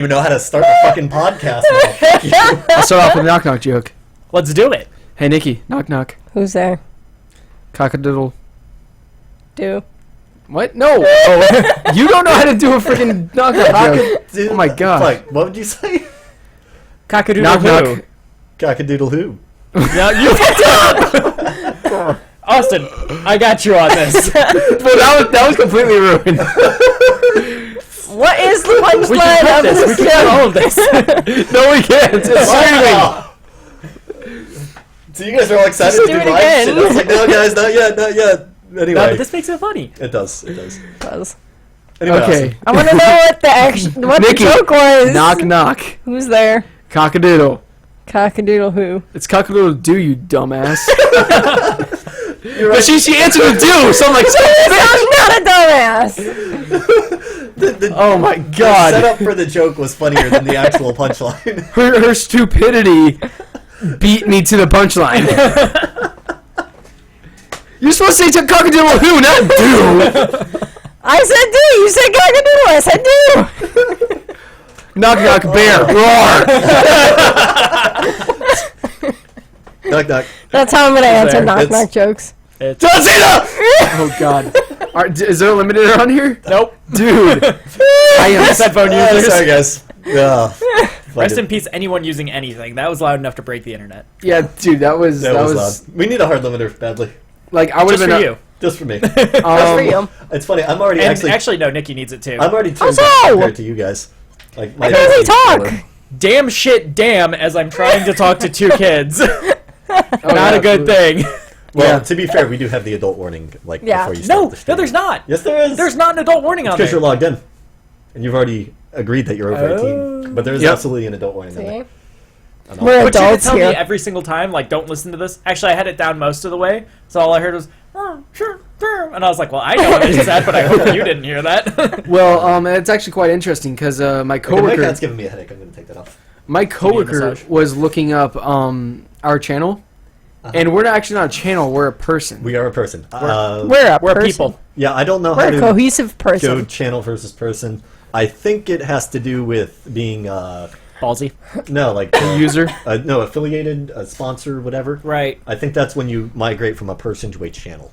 even know how to start the fucking podcast now. Fuck you. I'll start off with a knock knock joke. Let's do it. Hey Nikki, knock knock. Who's there? Cockadoodle. Do. What? No. Oh, you don't know how to do a freaking knock knock joke. Dude, Oh my god. Fuck, what would you say? Cockadoodle Knock who? knock. Cockadoodle who? No, you fucked up. Austin, I got you on this. Well, that was completely ruined. What is the We can punchline cut of this. We this can cut joke? all of this. No, we can't. It's streaming. Wow. So you guys are all excited Just to do do it live again. shit. I was like, no, guys, not yet, not yet. Anyway, No, but this makes it funny. it does, it does. Buzz. Anyway, Okay. Austin. I want to know what the Nikki, joke was. Knock knock. Who's there? Cockadoodle. Cockadoodle who? It's cockadoodle do, you dumbass. You're But right. she answered with do, so I'm like, I'm not a dumbass. The oh my The god. setup for the joke was funnier than the actual punchline. Her stupidity beat me to the punchline. You're supposed to say to cockadoodle who, not do. I said do. You said cockadoodle. I said do. Knock knock bear. Roar. Knock, knock. That's how I'm gonna answer there. knock It's- knock jokes. It's, John Cena! Oh god. Is there a limiter on here? nope. Dude. I am Headphone users. Sorry, guys. Rest in peace, anyone using anything. That was loud enough to break the internet. Yeah, dude, that was That was loud. We need a hard limiter badly. like I would Just have for been you. Just for me. That's for you. It's funny. I'm already And actually. no, Nikki needs it too. I'm already turned Also- up compared to you guys. Like my I can only talk. Damn shit, damn, as I'm trying to talk to two kids. Oh, Not yeah, a good absolutely. thing. Well, Yeah. to be fair, we do have the adult warning. Like Yeah. before you start No, the stream. no, there's not. Yes, there is. There's not an adult warning on because there. you're logged in, and you've already agreed that you're over 18. But there is Yep. absolutely an adult warning. on there. See? And all- We're But you adults tell me here. every single time, like, don't listen to this. Actually, I had it down most of the way, so all I heard was, oh, sure, sure. And I was like, well, I know what it said, but I hope you didn't hear that. Well, it's actually quite interesting because my Okay, my coworker, cat's giving me a headache. I'm gonna take that off. my coworker massage? was looking up our channel, and we're actually not a channel. We're a person. We are a person. We're a We're person. people. Yeah, I don't know how We're a to cohesive go person. channel versus person. I think it has to do with being Ballsy. no, like User. no affiliated, a sponsor, whatever. Right. I think that's when you migrate from a person to a channel,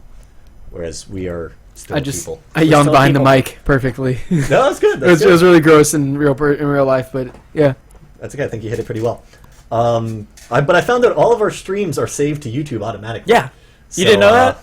whereas we are still I just people. I yawned still behind people. the mic perfectly. it, No, that's good. That's was, good. it was really gross in real life, but yeah. That's okay. I think you hit it pretty well. But I found out all of our streams are saved to YouTube automatically. Yeah. You didn't know that?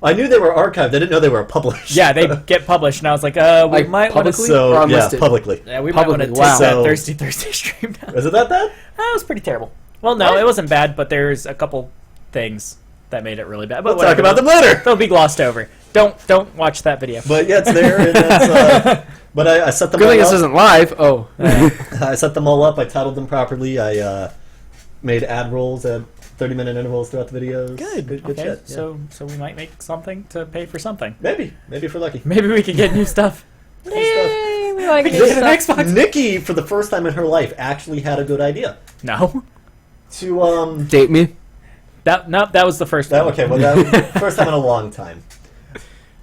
I knew they were archived. I didn't know they were published. Yeah, they get published, and I was like, we Like, might want to publicly? So Or yeah, unlisted? publicly. Yeah, we might want to Publicly, take wow. that So- Thirsty Thursday stream down. Is it that bad? That was pretty terrible. Well, no, it wasn't bad, but there's a couple things that made it really bad. But We'll talk whatever. about them later. They'll be glossed over. Don't watch that video. But yeah, it's there. And that's, but I set them Good all thing up. this isn't live. Oh, I set them all up. I titled them properly. I made ad rolls at 30-minute intervals throughout the videos. Good okay, shit. Yeah. so we might make something to pay for something. maybe if we're lucky. Maybe we could get new stuff. Yay, we like We new could get an stuff. Xbox. Nikki, for the first time in her life, actually had a good idea No, to date me. that was the first That one. okay? Well, that was first time in a long time.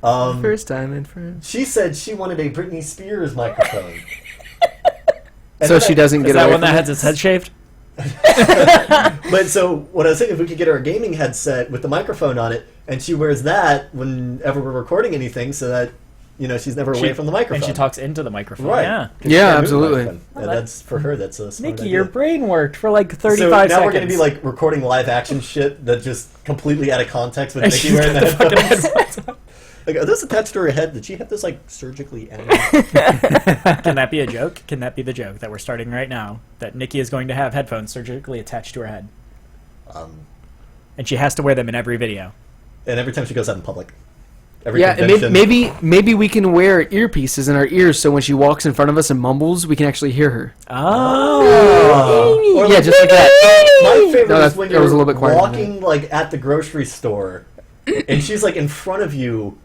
First time in France. She said she wanted a Britney Spears microphone. And So then she I- doesn't Is get that away one that from has its head shaved? But so what I was thinking, if we could get her a gaming headset with the microphone on it, and she wears that whenever we're recording anything, so that she's never away from the microphone. And she talks into the microphone. right. Yeah. 'Cause she Yeah, can't move the absolutely. microphone. Well, And that's for her. That's a smart Nikki, idea. your brain worked for like 35 so now seconds. we're going to be like recording live action shit that just completely out of context with And Nikki she's wearing got the the fucking headphones. headphones on. Like, are those attached to her head? Did she have this like surgically animated? Can that be a joke? Can that be the joke that we're starting right now? That Nikki is going to have headphones surgically attached to her head, and she has to wear them in every video. And every time she goes out in public, every Yeah, and convention. maybe we can wear earpieces in our ears so when she walks in front of us and mumbles, we can actually hear her. Oh. Or Yeah, just like that. My favorite No, is that's- when that you're was a little bit quieter than walking like at the grocery store, and she's like in front of you,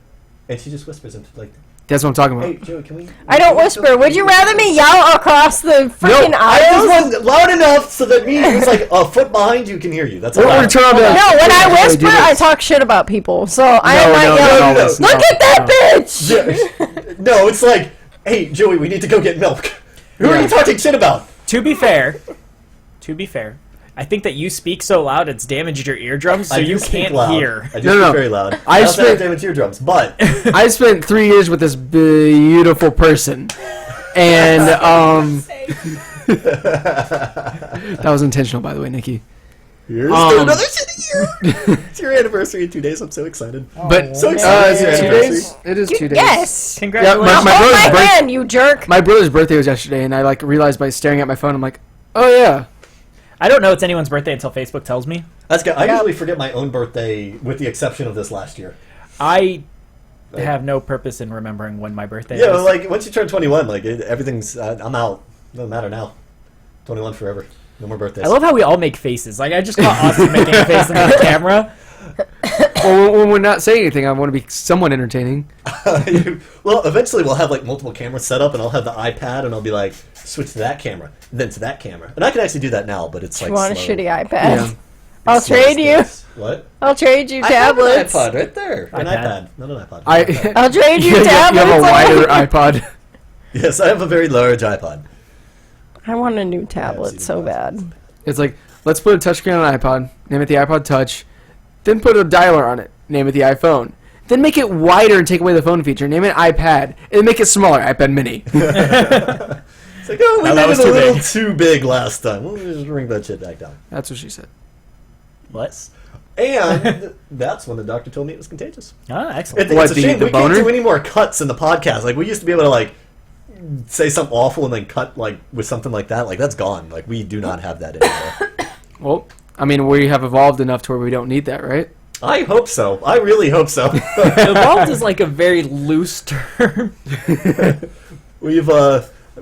and she just whispers into like, That's what I'm talking about. "Hey, Joe, can we?" I don't whisper. Would you rather me yell across the freaking I aisles? just want loud enough so that me who's like a foot behind you can hear you. That's all. Or I turn on the- No, when I do whisper, this. I talk shit about people. So I am No, not no, yelling. no, no, Look no, at that no. bitch! Yeah. No, it's like, hey, Joey, we need to go get milk. Who are you talking shit about? To be fair, I think that you speak so loud it's damaged your eardrums, so I do you speak can't loud. hear. I do No, speak no. very loud. I I also have spent- damaged eardrums, but I spent 3 years with this beautiful person, and that was intentional, by the way, Nikki. here's to Um, another shitty year. It's your anniversary in 2 days. I'm so excited. But So man. excited. is it It's 2 your days? It is 2 days. Yes. Congratulations. Yeah, my Hold brother's my birth- hand, you jerk. My brother's birthday was yesterday, and I like realized by staring at my phone, I'm like, oh yeah. I don't know it's anyone's birthday until Facebook tells me. That's good. I Yeah. usually forget my own birthday, with the exception of this last year. I have no purpose in remembering when my birthday Yeah, is. well, like once you turn 21, like everything's. I'm out. Doesn't matter now. 21 forever. No more birthdays. I love how we all make faces. Like, I just caught Austin making a face into the camera. Well, when we're not saying anything, I want to be somewhat entertaining. Well, eventually we'll have like multiple cameras set up, and I'll have the iPad, and I'll be like, switch to that camera, then to that camera, and I can actually do that now, but it's like You want a slow. shitty iPad? Yeah. I'll Slow trade you. steps. What? I'll trade you I have an tablets. iPod right there. An iPad. iPad, not an iPod. I I'll trade you you have tablets. a wider iPod. Yes, I have a very large iPod. I want a new seen tablet so it. bad. It's like, let's put a touchscreen on an iPod, name it the iPod Touch, then put a dialer on it, name it the iPhone. Then make it wider and take away the phone feature, name it iPad, and make it smaller, iPad Mini. It's like, oh, we No, that made was it a too little big. too big last time. We'll just bring that shit back down. That's what she said. What? And that's when the doctor told me it was contagious. Ah, excellent. What, It's a the- shame the we can't boner? do any more cuts in the podcast. Like we used to be able to like say something awful and then cut like with something like that. Like that's gone. Like we do not have that anymore. Well, I mean, we have evolved enough to where we don't need that, right? I hope so. I really hope so. Evolved is like a very loose term.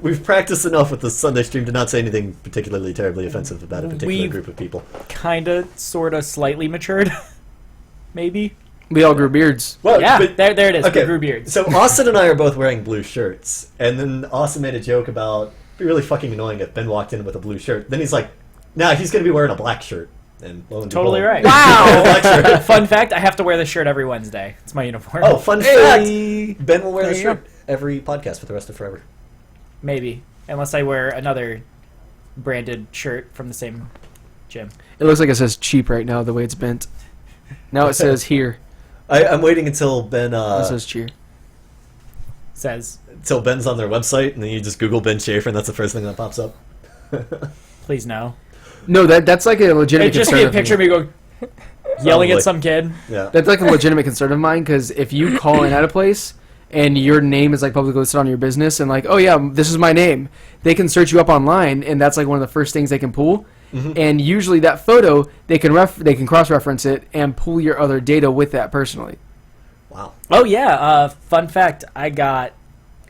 We've practiced enough with the Sunday stream to not say anything particularly terribly offensive about a particular We've- group of people. Kinda, sorta, slightly matured. Maybe. We all grew beards. Well, Yeah, but- there it is. Okay, We grew beards. So Austin and I are both wearing blue shirts, and then Austin made a joke about it'd be really fucking annoying if Ben walked in with a blue shirt. Then he's like, "Nah, he's gonna be wearing a black shirt." And lo and Totally behold, right. Wow. black shirt. Fun fact, I have to wear this shirt every Wednesday. It's my uniform. Oh, fun Hey. fact! Ben will wear There the you go. shirt every podcast for the rest of forever. Maybe. Unless I wear another branded shirt from the same gym. It looks like it says cheap right now, the way it's bent. Now it says here. I'm waiting until Ben It says cheer. Says, until Ben's on their website, and then you just Google Ben Schaefer, and that's the first thing that pops up. please no. No, that's like a legitimate It'd just concern be a of me. picture of me going, yelling Probably. at some kid. Yeah. That's like a legitimate concern of mine, because if you call in at a place and your name is like publicly listed on your business and like, oh yeah, this is my name, they can search you up online, and that's like one of the first things they can pull. And usually that photo, they can cross-reference it and pull your other data with that personally. Wow. Oh yeah, fun fact, I got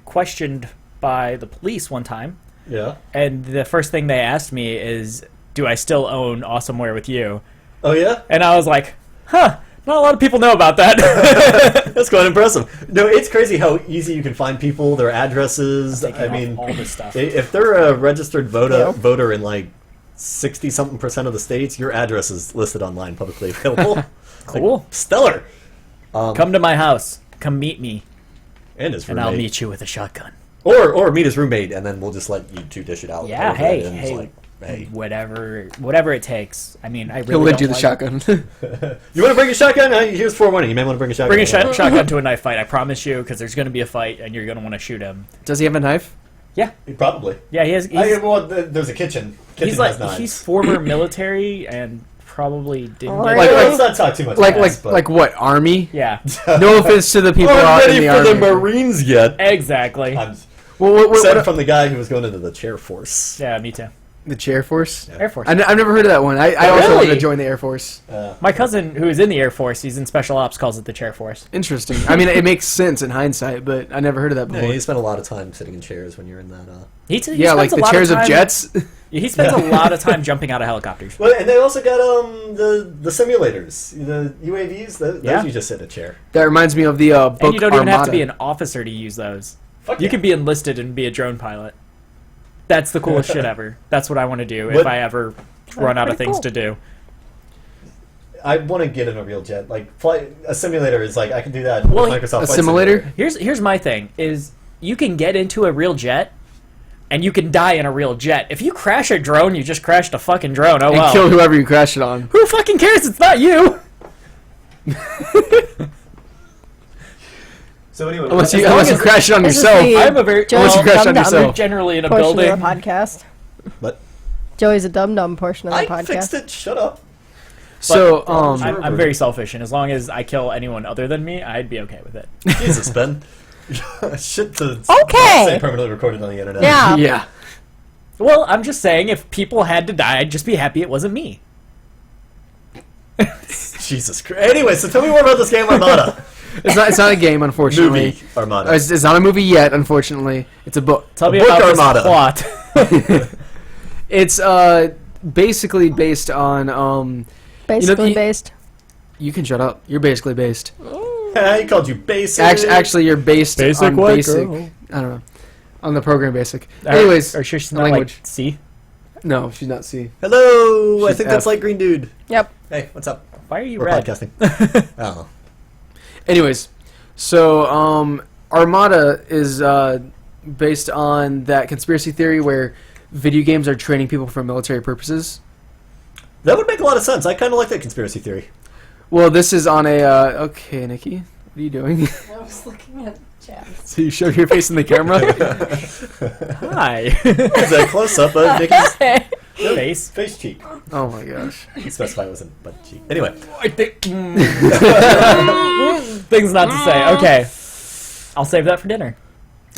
questioned by the police one time, Yeah. and the first thing they asked me is, do I still own Awesomeware with you? Oh yeah. And I was like, huh, not a lot of people know about that. That's quite impressive. No, it's crazy how easy you can find people, their addresses. Taking I off mean, all this stuff. if they're a registered Yeah. voter in like 60-something% of the states, your address is listed online, publicly available. Cool. Stellar. Come to my house. Come meet me, And his and roommate. I'll meet you with a shotgun. Or meet his roommate, and then we'll just let you two dish it out. Yeah, over hey, it, and it's hey. like, hey. Whatever it takes. I mean, I really He'll lend don't you the like- shotgun. You want to bring a shotgun? Here's forewarning. You may want to bring a shotgun. Bring a shotgun to a knife fight. I promise you, because there's going to be a fight, and you're going to want to shoot him. Does he have a knife? Yeah, Probably. yeah. There's a kitchen. Kitchen He's like has knives. he's former military and probably didn't. Oh, get- really? Let's not talk too much. Like about this, but- like what, army? Yeah, No offense to the people We're out in ready the for army. the Marines yet. exactly. I'm Well, said from the guy who was going into the chair force. Yeah, me too. the chair force? Air Force. I've never heard of that one. I also Really? wanted to join the Air Force. My cousin, who is in the Air Force, he's in Special Ops, calls it the Chair Force. Interesting. I mean, it makes sense in hindsight, but I never heard of that Yeah, before. you spend a lot of time sitting in chairs when you're in that. He Yeah, like spends a the lot chairs of time- jets. He spends a lot of time jumping out of helicopters. Well, and they also got the simulators, the UAVs. Those Yeah. you just sit in a chair. That reminds me of the book And you don't even have to Armada. be an officer to use those. Fuck You yeah. could be enlisted and be a drone pilot. That's the coolest shit ever. That's what I want to do if What- I ever run out of pretty things cool. to do. I want to get in a real jet. Like a simulator is like I can do that. Well, with Microsoft a Flight simulator? Here's my thing: is you can get into a real jet, and you can die in a real jet. If you crash a drone, you just crashed a fucking drone. Oh And well. kill whoever you crash it on. Who fucking cares? It's not you. So anyway, Unless you, long unless you as- crash it on This is yourself. the- I'm a very Joey's you crash on dum-dum yourself. generally in a portion building. of the podcast. but Joey's a dum-dum portion of the I podcast. fixed it. Shut up. So, I'm very selfish, and as long as I kill anyone other than me, I'd be okay with it. Jesus, Ben. Shit to Okay. say permanently recorded on the internet. Yeah. yeah. Well, I'm just saying, if people had to die, I'd just be happy it wasn't me. Jesus Christ. Anyway, so tell me more about this game, Armada. It's not a game, unfortunately. Movie, Armada. It's not a movie yet, unfortunately. It's a book. Tell me book about Armada. this plot. It's basically based on Basically the- based. You can shut up. You're basically based. He called you basic. Actually, you're based Basic on white basic. girl. I don't know. On the program basic. Anyways, Are you sure she's the not language. like C? No, she's not C. Hello. I She's think that's F. light green dude. Yep. Hey, what's up? Why are you We're red? podcasting. I don't know. Anyways, so Armada is based on that conspiracy theory where video games are training people for military purposes. That would make a lot of sense. I kind of like that conspiracy theory. Well, this is on a. Okay, Nikki, what are you doing? I was looking at chat. So you showed your face in the camera? Hi. Is that a close up of Nikki's Face. face cheek? Oh my gosh. Specify it wasn't butt cheek. Anyway, I think. Things not to say. Okay. I'll save that for dinner.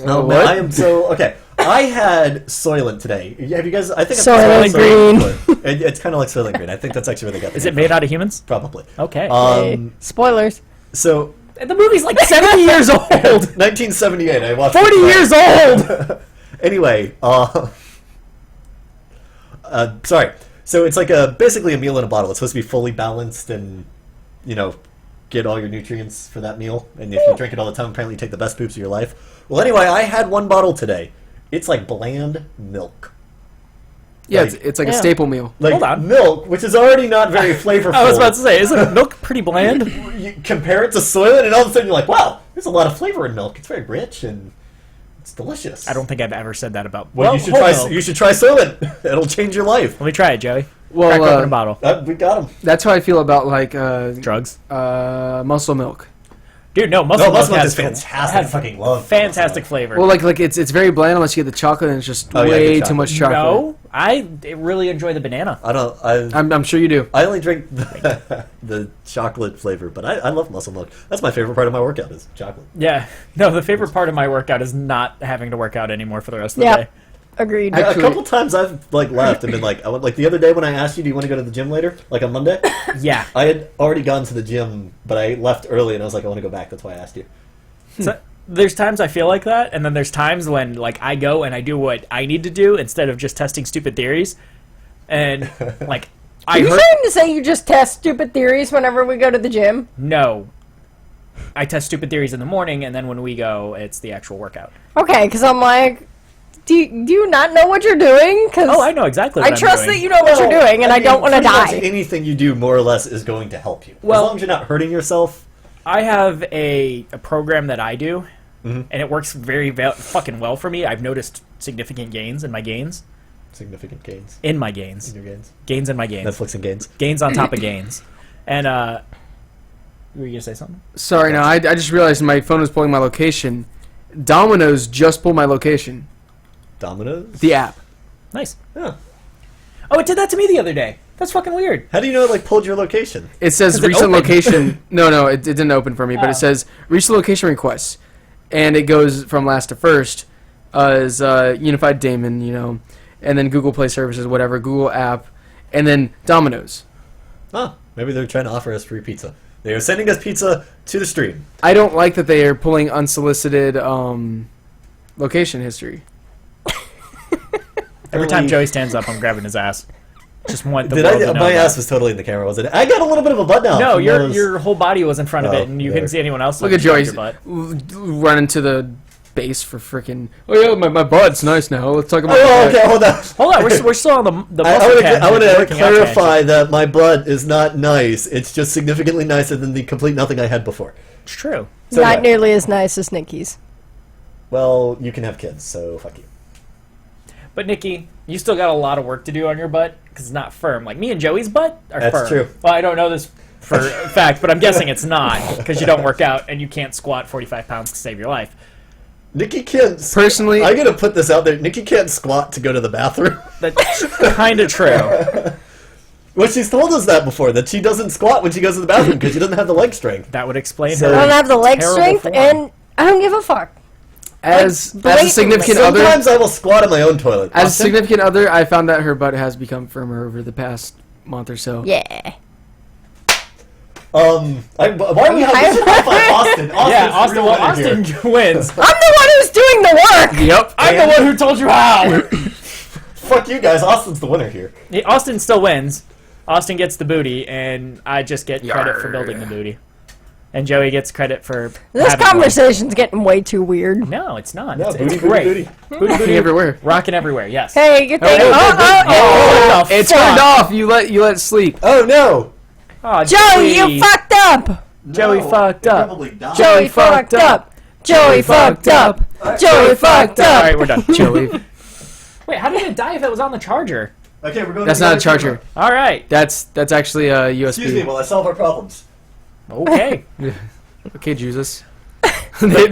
oh, man, I am so okay. I had Soylent today. Have you guys? I think Soylent Green. It's kind of like Soylent Green. I think that's actually where they got. Is it made out of humans? Probably. Okay. Um. Spoilers. So the movie's like 70 years old. 1978. I watched. 40 it. years old. Anyway, sorry. So it's like basically a meal in a bottle. It's supposed to be fully balanced and, get all your nutrients for that meal. And if you drink it all the time, apparently you take the best poops of your life. Well, anyway, I had one bottle today. It's like bland milk. Yeah, Like- it's like a Yeah. staple meal. Like Hold on. milk, which is already not very flavorful. I was about to say, isn't milk pretty bland? You compare it to Soylent, and all of a sudden you're like, wow, there's a lot of flavor in milk. It's very rich and it's delicious. I don't think I've ever said that about. Well, you should try. You should try Soylent. It'll change your life. Let me try it, Joey. Well, Crack open a bottle. We got him. That's how I feel about like Drugs. muscle milk. Dude, no, No, muscle muscle milk has is fantastic. I has fucking love fantastic muscle flavor. Well, like it's very bland unless you get the chocolate and it's just Oh, yeah, way good too much chocolate. no, I really enjoy the banana. milk. I I'm sure you do. only drink the chocolate flavor, but I love muscle milk. That's my favorite part of my workout is chocolate. Yeah. No, the favorite part of my workout is not having to work out anymore for the rest of the Yep. day. Agreed. A Actually- couple times I've left and been like, like the other day when I asked you, do you want to go to the gym later, like on Monday? Yeah. I had already gone to the gym, but I left early and I was like, I want to go back. That's why I asked you. So, there's times I feel like that, and then there's times when like I go and I do what I need to do instead of just testing stupid theories. And like Are I you heard trying to say you just test stupid theories whenever we go to the gym? no. I test stupid theories in the morning, and then when we go, it's the actual workout. Okay, because I'm like, do you not know what you're doing? Cause Oh, I know exactly. What I I'm trust doing. that you know what you're doing, and I, mean, don't want to pretty much die. Anything you do, more or less, is going to help you. Well- as long as you're not hurting yourself. I have a program that I do, Mhm. and it works very fucking well for me. I've noticed significant gains in my gains. Significant gains In my in gains. your gains. Gains in my gains. Netflix and gains. Gains on top of gains. And, were you going to say something? Sorry, no, I just realized my phone was pulling my location. Domino's just pulled my location. Domino's. The app. Nice. Yeah. Oh, it did that to me the other day. That's fucking weird. How do you know it pulled your location? It says 'Cause it recent opened. location. No, it didn't open for me, but Oh. it says recent location requests, and it goes from last to first as Unified Daemon, and then Google Play Services, whatever, Google app, and then Domino's. Oh, maybe they're trying to offer us free pizza. They are sending us pizza to the stream. I don't like that they are pulling unsolicited location history. Every time Joey stands up, I'm grabbing his ass. Just want the Did world to know my that. ass was totally in the camera, wasn't it? I got a little bit of a butt now. No, from your those- your whole body was in front of Oh, it, and you there. couldn't see anyone else. Look looking at Joey's your butt. running to the base for freaking. Oh yeah, my butt's nice now. Let's talk about. Oh, my okay, butt. hold on. Hold on, we're still on the I muscle want tangent, to working out clarify that my butt is not nice. It's just significantly nicer than the complete nothing I had before. It's true. So Not yeah. nearly as nice as Nikki's. Well, you can have kids, so fuck you. But Nikki, you still got a lot of work to do on your butt because it's not firm. Like me and Joey's butt are That's firm. true. Well, I don't know this for a fact, but I'm guessing it's not because you don't work out and you can't squat 45 pounds to save your life. Nikki can't. Personally- I'm gonna put this out there. Nikki can't squat to go to the bathroom. That's kind of true. Well, she's told us that before, that she doesn't squat when she goes to the bathroom because she doesn't have the leg strength. That would explain So- her. I don't have the leg terrible strength, form. and I don't give a fuck. As a blatantly. significant other, Sometimes I will squat in my own toilet. as a Austin? significant other, I found that her butt has become firmer over the past month or so. Yeah. Why do we have this high five Austin? Yeah, Austin. real Well, winner here. Austin wins. I'm the one who's doing the work. Yep. I'm the one who told you how. Fuck you guys. Austin's the winner here. Austin still wins. Austin gets the booty, and I just get credit for Yarr. building the booty. And Joey gets credit for This having one. conversation's getting way too weird. No, it's not. No, it's booty, it's booty, great. booty. Booty, booty, Rocking everywhere. Rocking everywhere. Yes. Hey, good thing. Oh, Oh, It fuck. turned off. You let sleep. Oh no! Oh, Joey, you fucked up. Joey No, fucked it up. probably died. Joey fucked up. Joey fucked up. Joey fucked All up. right, we're done. Joey. Wait, how did it die if it was on the charger? Okay, we're going. That's to not a the charger. All right. That's actually a USB. Excuse me while I solve our problems. Okay. Okay, Jesus. they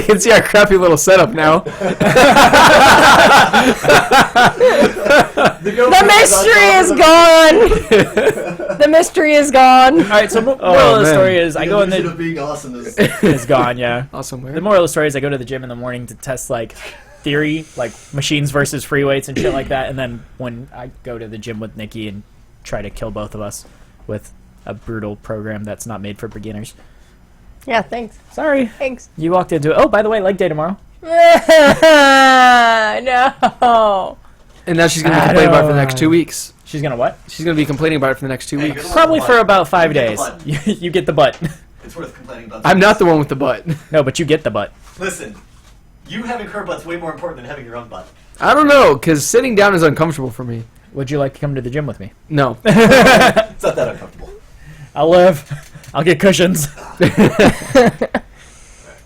can see our crappy little setup now. The mystery is gone. The mystery is gone. All right. So moral of the man. story is I go in illusion the of being awesome is is gone. Yeah. Awesome. The moral of the story is I go to the gym in the morning to test like theory, like machines versus free weights and shit like that. And then when I go to the gym with Nikki and try to kill both of us with a brutal program that's not made for beginners. Yeah, thanks. Sorry, Thanks. you walked into it. Oh, by the way, leg day tomorrow. No. And now she's gonna be complaining about it for the next 2 weeks. She's gonna what? She's gonna be complaining about it for the next 2 Hey, weeks. good Probably luck. for about 5 You get days. the butt. You get the butt. It's worth complaining about. I'm not the one with the butt. No, but you get the butt. Listen, you having her butt's way more important than having your own butt. I don't know, because sitting down is uncomfortable for me. Would you like to come to the gym with me? No. It's not that uncomfortable. I'll live. I'll get cushions.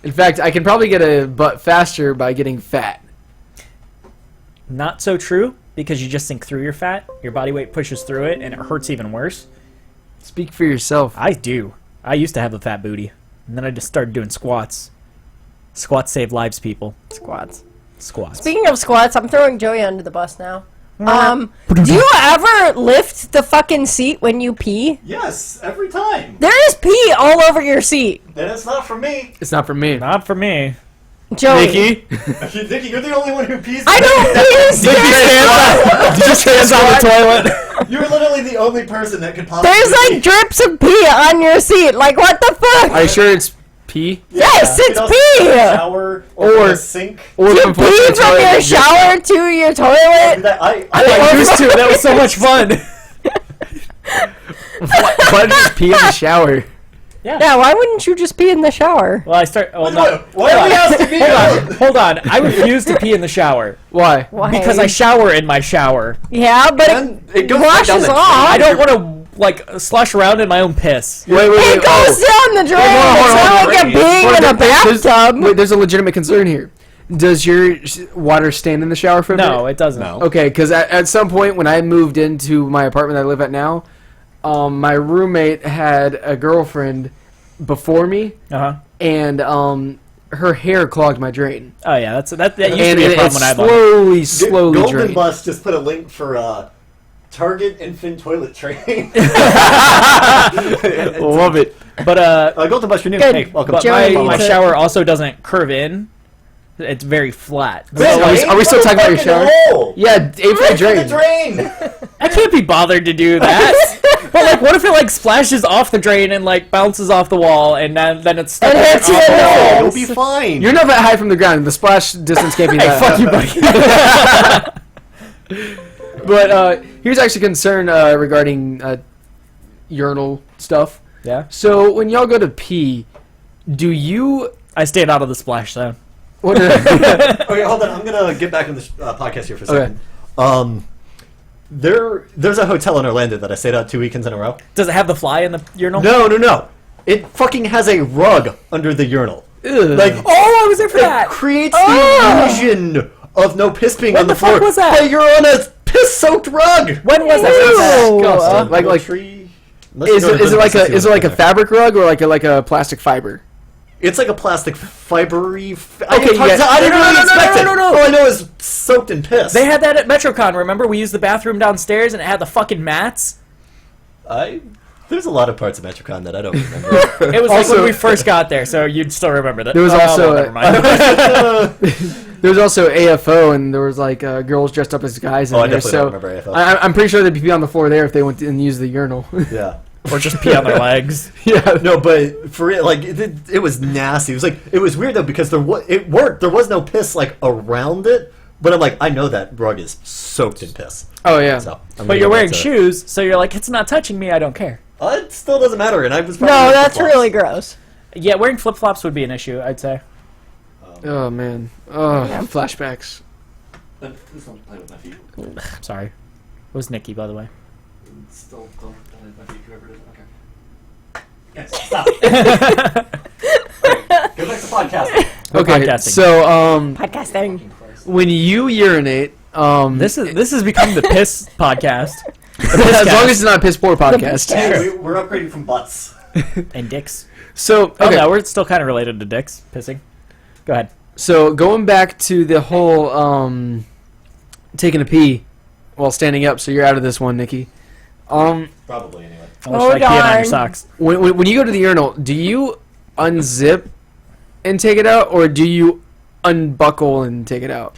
In fact, I can probably get a butt faster by getting fat. Not so true, because you just sink through your fat, your body weight pushes through it, and it hurts even worse. Speak for yourself. I do. I used to have a fat booty, and then I just started doing squats. Squats save lives, people. Squats. Squats. Speaking of squats, I'm throwing Joey under the bus now. Do you ever lift the fucking seat when you pee? Yes, every time. There is pee all over your seat. And it's not for me. It's not for me. Not for me. Joey. Nikki? Nikki, you're the only one who pees. I don't pee. Just hands on the toilet. You're literally the only person that could possibly. There's like drips of pee on your seat. Like, what the fuck? Are you sure it's pee? Yes, You it's can also sit in a pee. shower or a sink. Or You from pee from your shower to your toilet. I used to. That was so much fun. Why did you pee in the shower? Yeah, why wouldn't you just pee in the shower? Well, I start. Well, Why do we have to be? Hold on. I refuse to pee in the shower Why? Why? because I shower in my shower. Yeah, but And it, it goes right down washes the off. I don't want to like slosh around in my own piss. Wait, It goes down the drain. It's not like you're peeing in a bathtub. Wait, there's a legitimate concern here. Does your water stand in the shower for a No, bit? it doesn't. No. Okay, because at some point when I moved into my apartment that I live at now, my roommate had a girlfriend before me, and her hair clogged my drain. Oh yeah, that used to And be a it problem when I bought it. slowly Golden drained. Bus just put a link for Target infant toilet training. Love it. But Golden Bus, you're new. Good. Hey, welcome. but Joey my needs it. shower also doesn't curve in. It's very flat. Ben, Are we still talking about your shower? Hole. Yeah, aim for the Right for the drain. drain. I can't be bothered to do that. But like, what if it like splashes off the drain and like bounces off the wall and then it's stuck It there hits off you in the the wall? head. You'll be fine. You're not that high from the ground. The splash distance can't be Hey, that fuck high. you, buddy. But here's actually a concern regarding urinal stuff. Yeah. So when y'all go to pee, do you? I stayed out of the splash zone. What, Okay, hold on. I'm gonna get back on this podcast here for a second. There's a hotel in Orlando that I stayed at 2 weekends in a row. Does it have the fly in the urinal? No. It fucking has a rug under the urinal. Like, Oh, I was there for it that. creates Oh. the illusion of no piss being When on the the fuck floor. was that? But you're on a piss-soaked rug. When was Ew. that? Disgusting. Like tree. is it like a fabric rug or like a plastic fiber? It's like a plastic fibery. Okay, yeah. I didn't really expect it. no. All I know is soaked in piss. They had that at MetroCon. Remember, we used the bathroom downstairs and it had the fucking mats. There's a lot of parts of Metrocon that I don't remember. It was like Also- when we first got there, so you'd still remember that. There was also never a- mind. There was also AFO, and there was like girls dressed up as guys in Oh, I there. definitely So don't remember AFO. I'm pretty sure they'd be on the floor there if they went and used the urinal. Yeah. or just pee on their legs. Yeah. No, but for real, like it was nasty. It was weird though because it worked. There was no piss like around it, but I'm like, I know that rug is soaked in piss. Oh yeah. So, I'm But gonna you're go back wearing to- shoes, so you're like, it's not touching me. I don't care. It still doesn't matter, and I was. No, probably wearing that's flip-flops. really gross. Yeah, wearing flip flops would be an issue. I'd say. Oh man. Oh, flashbacks. Please don't play with my feet. Sorry. It was Nikki, by the way. Still don't play with my feet, whoever it is. Okay. Yes, stop. Okay, go back to podcasting. We're Okay. podcasting. So Podcasting. when you urinate, This has become the piss podcast as long as it's not a piss poor podcast. Hey, we're upgrading from butts. and dicks. So Oh okay. no, we're still kind of related to dicks pissing. Go ahead. So going back to the whole taking a pee while standing up, so you're out of this one, Nikki. Probably anyway. Unless Oh, you like peeing on darn. your socks. When you go to the urinal, do you unzip and take it out, or do you unbuckle and take it out?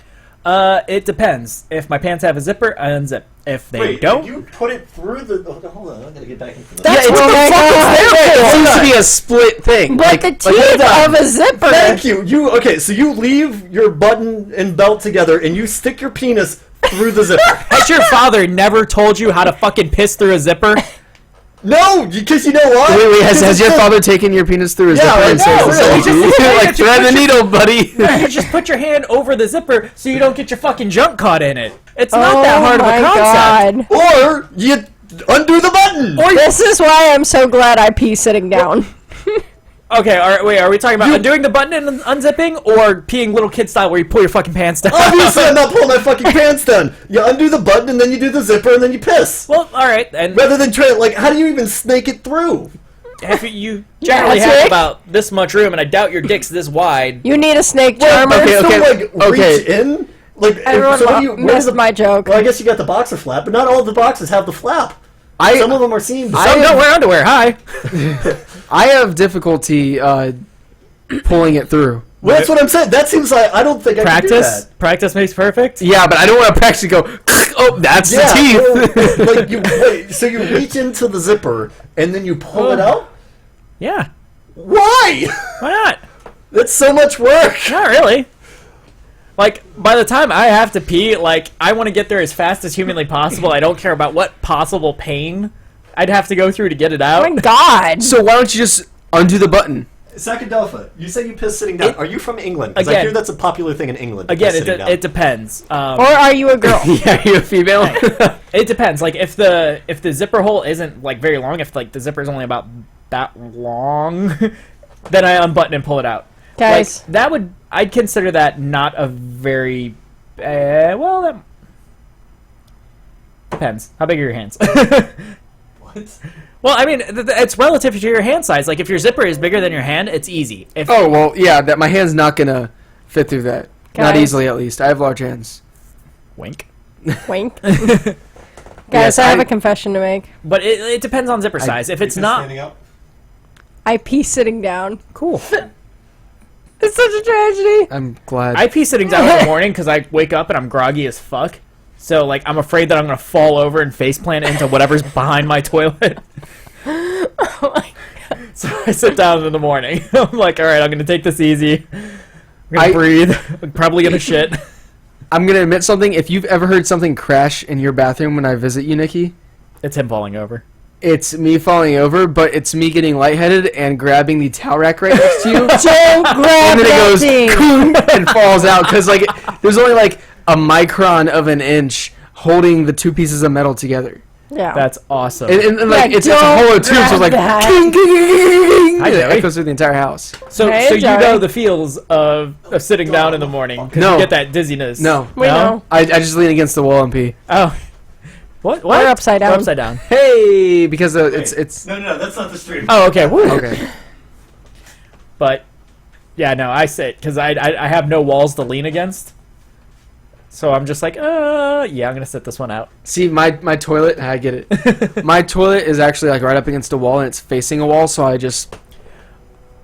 It depends. If my pants have a zipper, I unzip. If they don't, you put it through the. Hold on, I'm gonna get back into this. That's it's what the my fuck is God. there for? It Hold seems to on. be a split thing. But the teeth of a zipper. Thank you. Okay, so you leave your button and belt together, and you stick your penis through the zipper. has your father never told you how to fucking piss through a zipper? No, because you know what? Wait, has Because your it's father taken your penis through his Yeah, zipper and I said, know, "Listen, really. dude, Just- like thread the needle, buddy"? You just put your hand over the zipper so you don't get your fucking junk caught in it. It's not Oh that hard of a my concept. God. Or you undo the button. This is why I'm so glad I pee sitting down. Okay, all right, wait, are we talking about undoing the button and unzipping, or peeing little kid style where you pull your fucking pants down? Obviously, I'm not pulling my fucking pants down. You undo the button, and then you do the zipper, and then you piss. Well, all right, and Rather than try, like, how do you even snake it through? if you generally Yeah, have Nick. about this much room, and I doubt your dick's this wide. You need a snake charmer. okay, Still, okay, like, okay. reach in? Like, Everyone so where missed does my joke. Well, I guess you got the boxer flap, but not all of the boxes have the flap. Some of them are seamed. Some don't wear underwear. Hi. I have difficulty pulling it through. Well, that's what I'm saying. That seems like I don't think I can do Practice. that. Practice makes perfect. Yeah, but I don't want to practically go. Oh, that's the teeth. well, like you wait, so you reach into the zipper and then you pull it out. Yeah. Why? Why not? That's so much work. Not really. Like, by the time I have to pee, like, I want to get there as fast as humanly possible. I don't care about what possible pain I'd have to go through to get it Oh out. my God. So why don't you just undo the button? Sakadelpha, you say you piss sitting down. Are you from England? Because I Again- hear that's a popular thing in England. to Again, piss sitting down. it depends. Or are you a girl? Yeah, you're a female. It depends. Like, if the zipper hole isn't, like, very long, if, like, the zipper is only about that long, then I unbutton and pull it out. Guys. Like, that would... I'd consider that not a very... well, that... Depends. How big are your hands? What? Well, I mean, it's relative to your hand size. Like, if your zipper is bigger than your hand, it's easy. If Oh well, yeah. That my hand's not gonna fit through that. Not Guys. easily, at least. I have large hands. Wink. Wink. Yes, Guys, I have I- a confession to make. But it depends on zipper size. If it's not... Standing up? I pee sitting down. Cool. It's such a tragedy. I'm glad. I pee sitting down in the morning because I wake up and I'm groggy as fuck. So, like, I'm afraid that I'm going to fall over and faceplant into whatever's behind my toilet. So I sit down in the morning. I'm like, all right, I'm going to take this easy. I'm going to breathe. I'm probably going to shit. I'm gonna admit something. If you've ever heard something crash in your bathroom when I visit you, Nikki, It's him falling over. it's me falling over, but it's me getting lightheaded and grabbing the towel rack right next to you. Don't grab And then it that goes thing. "Coon," and falls out because like there's only like a micron of an inch holding the two pieces of metal together. Yeah. That's awesome. And like Yeah, it's a don't hollow tube, so it's like grab that. king, king, king, king, Hi, king. It Joey. echoes through the entire house. so Hey, so you Joey. know the feels of sitting down in the morning because No. you get that dizziness. No, We know. I just lean against the wall and pee. Oh. What? We're upside down. We're upside down. Hey, because it's No, that's not the stream. Oh, okay. Woo. okay. But yeah, no, I sit because I have no walls to lean against. So I'm just like, yeah, I'm gonna sit this one out. See, my toilet, I get it. My toilet is actually like right up against a wall and it's facing a wall, so I just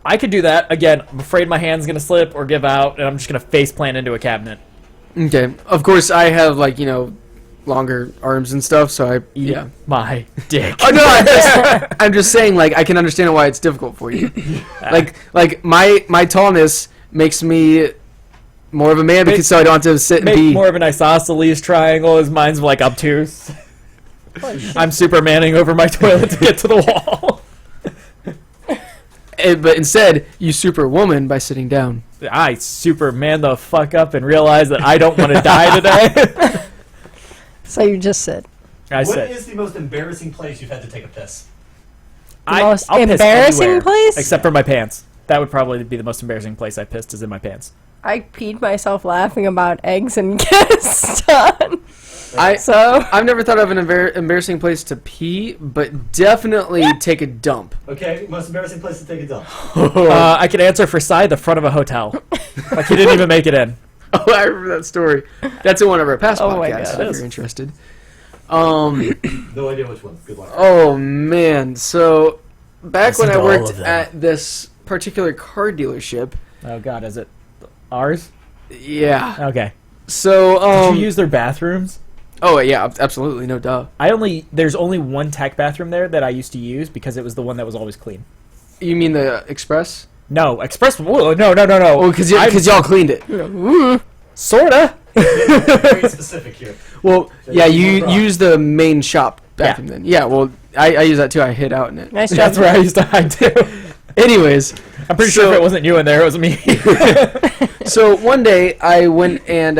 I could do that again. I'm afraid my hand's gonna slip or give out, and I'm just gonna face plant into a cabinet. okay. Of course, I have like longer arms and stuff, so I Eat yeah. my dick. Oh no, I'm just saying like I can understand why it's difficult for you. like my tallness makes me more of a man because so I don't have to sit and Make be. more of an isosceles triangle as mine's like obtuse. I'm supermaning over my toilet to get to the wall. But instead, you superwoman by sitting down. I superman the fuck up and realize that I don't want to die today. So you just sit. I What said, is the most embarrassing place you've had to take a piss? Most I'll piss embarrassing anywhere, place? except for my pants. That would probably be the most embarrassing place I pissed is in my pants. I peed myself laughing about eggs and Gaston. I've never thought of an embarrassing place to pee, but definitely take a dump. Okay, most embarrassing place to take a dump. I could answer for Cy, the front of a hotel. Like he didn't even make it in. Oh, I remember that story. That's in one of our past Oh my podcasts. God. If you're interested. No idea which one. Good luck. Oh man! So back when Listen I to all worked of them. at this particular car dealership, Oh God, is it ours? yeah. Okay. So Did you use their bathrooms? oh yeah, absolutely, no duh. There's only one tech bathroom there that I used to use because it was the one that was always clean. You mean the Express? No, Express. Whoa, no. Oh, because y'all cleaned it. Sorta. Very specific here. Well, So yeah, you you use one use the main shop bathroom then. Yeah, well, I use that too. I hid out in it. Nice job. That's where I used to hide too. Anyways, I'm pretty sure if it wasn't you in there, it was me. so one day I went and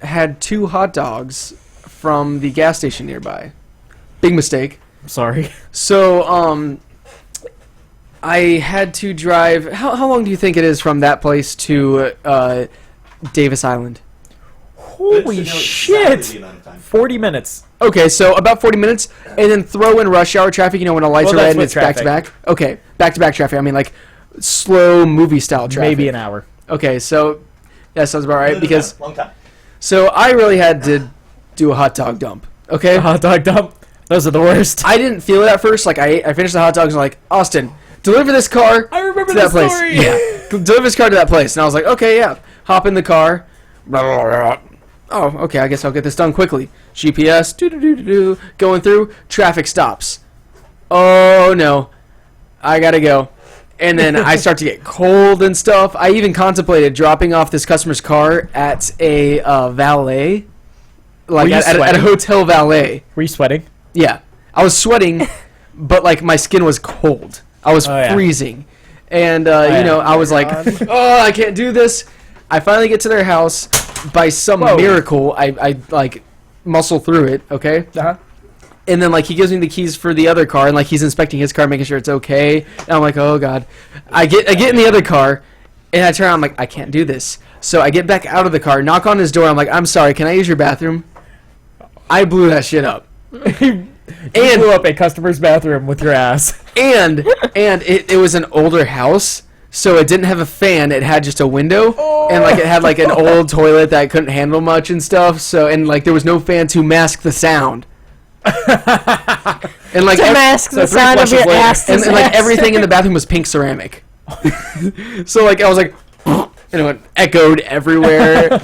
had 2 hot dogs from the gas station nearby. Big mistake. Sorry. So I had to drive. How long do you think it is from that place to Davis Island? Holy shit! 40 minutes. Okay, so about 40 minutes, and then throw in rush hour traffic. You know when the lights Well, are red that's and with it's back to traffic. back. Okay, back to back traffic. I mean like slow movie style traffic. Maybe an hour. Okay, so that sounds about right because long time. so I really had to do a hot dog dump. Okay, A hot dog dump. Those are the worst. I didn't feel it at first. Like I finished the hot dogs and like Austin, deliver this car. I remember to that the place. story. Yeah, deliver this car to that place. And I was like, okay, yeah. Hop in the car. Blah, blah, blah. Oh, okay. I guess I'll get this done quickly. GPS, do going through. Traffic stops. Oh no, I gotta go. And then I start to get cold and stuff. I even contemplated dropping off this customer's car at a valet, like Were you at a sweating? hotel valet. Were you sweating? Yeah, I was sweating, but like my skin was cold. I was Oh, yeah. freezing, and yeah. you know I was like, oh, I can't do this. I finally get to their house. By some Whoa. miracle, I like muscle through it. Okay, Uh-huh. and then like he gives me the keys for the other car, and like he's inspecting his car, making sure it's okay. And I'm like, oh god. I get in the other car, and I turn around. I'm like, I can't do this. So I get back out of the car, knock on his door. I'm like, I'm sorry, can I use your bathroom? I blew that shit up. You blew up a customer's bathroom with your ass. And it was an older house, so it didn't have a fan. It had just a window, and like it had like an old toilet that couldn't handle much and stuff. So and like there was no fan to mask the sound. And like To mask the three sound of flushes your later. ass. and like everything in the bathroom was pink ceramic. So like I was like, and it went echoed everywhere.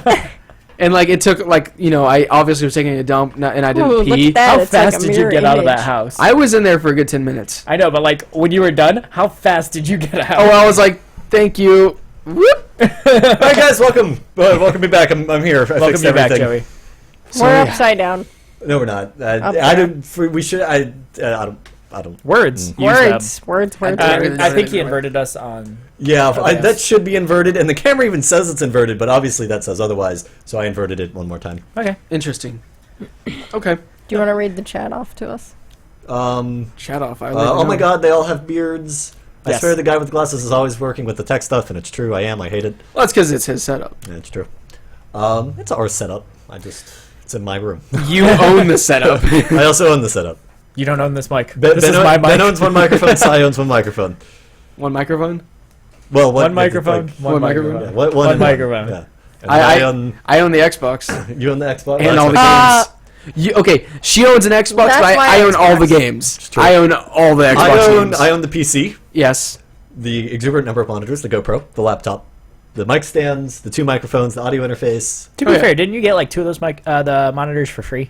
And like it took like I obviously was taking a dump and I didn't Ooh, look pee. at that. How It's like a fast did you mirror get out of that image. house? I was in there for a good 10 minutes. I know, but like when you were done, how fast did you get out? Oh, I was like, thank you. Whoop. All right, guys, welcome. Welcome me back. I'm here. I Welcome fixed you back, everything. Joey. So, We're yeah. upside down. No, we're not. Up I there. don't. We should. I don't. Words. Use Words. Words. I I think he inverted us on. Yeah, yes. that should be inverted, and the camera even says it's inverted, but obviously that says otherwise. So I inverted it one more time. Okay. Interesting. Okay. Do you want to read the chat off to us? Shut off. Oh my god, they all have beards. I Yes. swear the guy with glasses is always working with the tech stuff, and it's true. I hate it. Well, that's because it's his setup. Yeah, it's true. It's our setup. It's in my room. You own the setup. I also own the setup. You don't own this mic. Ben, This is ben, my mic. Ben owns one microphone, Sai owns one microphone. One microphone. Well, One microphone. like- One microphone. yeah, One microphone. Yeah. And I own, I own the Xbox you own the Xbox? and all the Uh, games. Okay, she owns an Xbox, That's but my I own all the Xbox. games. true. I own all the Xbox games. I own the PC, Yes. the exuberant number of monitors, the GoPro, the laptop, the mic stands, the 2 microphones, the audio interface. To be Oh, yeah. fair, didn't you get like 2 of those the monitors for free?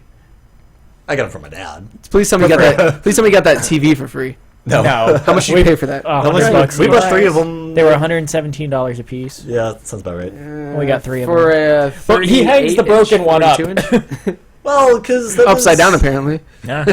I got them from my dad. Please tell me you got that. Please tell me you got that TV for free. No. How much did you pay for that? How much? $100 We each. bought 3 of them. They were $117 a piece. Yeah, that sounds about right. We got 3 of for them. a. But he hangs the 38 broken inch, one up. 42 inch? Well, because Upside down, apparently. Yeah.